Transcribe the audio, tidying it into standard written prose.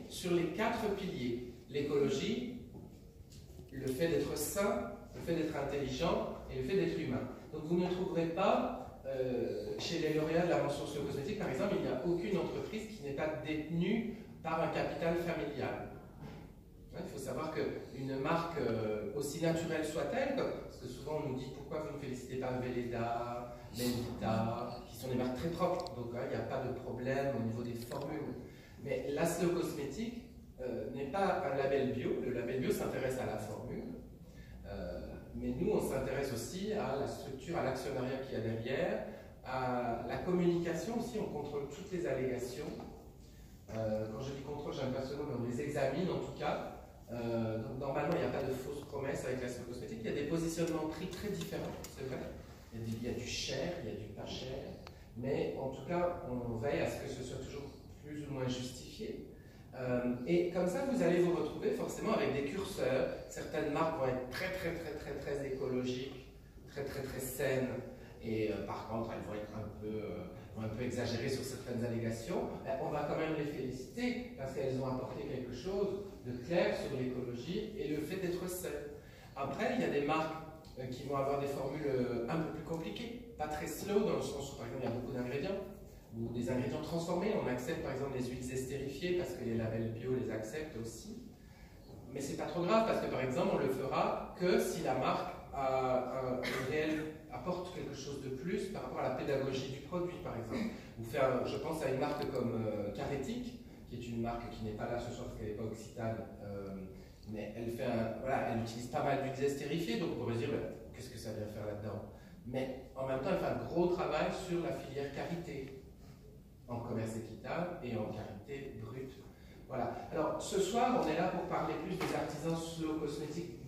sur les 4 piliers: l'écologie, le fait d'être sain, le fait d'être intelligent et le fait d'être humain. Donc vous ne trouverez pas, chez les lauréats de la mention Slow-Cosmétique par exemple, il n'y a aucune entreprise qui n'est pas détenue par un capital familial. Il faut savoir qu'une marque, aussi naturelle soit-elle, parce que souvent on nous dit pourquoi vous ne félicitez pas Velleda, Melvita, qui sont des marques très propres, donc il n'y a pas de problème au niveau des formules. Mais la Slow Cosmétique n'est pas un label bio. Le label bio s'intéresse à la formule, mais nous on s'intéresse aussi à la structure, à l'actionnariat qu'il y a derrière, à la communication aussi. On contrôle toutes les allégations. Quand je dis contrôle, j'aime pas ce mot, mais on les examine en tout cas. Donc normalement il n'y a pas de fausses promesses avec la Slow Cosmétique. Il y a des positionnements prix très différents, c'est vrai. Il y a du cher, il y a du pas cher, mais en tout cas on veille à ce que ce soit toujours plus ou moins justifié. Et comme ça, vous allez vous retrouver forcément avec des curseurs. Certaines marques vont être très écologiques, très saines, et par contre, elles vont être un peu exagérées sur certaines allégations. On va quand même les féliciter parce qu'elles ont apporté quelque chose de clair sur l'écologie et le fait d'être saines. Après, il y a des marques qui vont avoir des formules un peu plus compliquées, pas très slow, dans le sens où par exemple il y a beaucoup d'ingrédients, ou des ingrédients transformés. On accepte par exemple les huiles estérifiées parce que les labels bio les acceptent aussi. Mais c'est pas trop grave parce que par exemple on le fera que si la marque apporte quelque chose de plus par rapport à la pédagogie du produit par exemple. Je pense à une marque comme Carétique, qui est une marque qui n'est pas là ce soir parce qu'elle n'est pas occitane, mais elle utilise pas mal d'huiles estérifiées, donc on pourrait se dire qu'est-ce que ça vient faire là-dedans. Mais en même temps elle fait un gros travail sur la filière karité, en commerce équitable et en karité brute. Voilà. Alors ce soir, on est là pour parler plus des artisans Slow Cosmétique.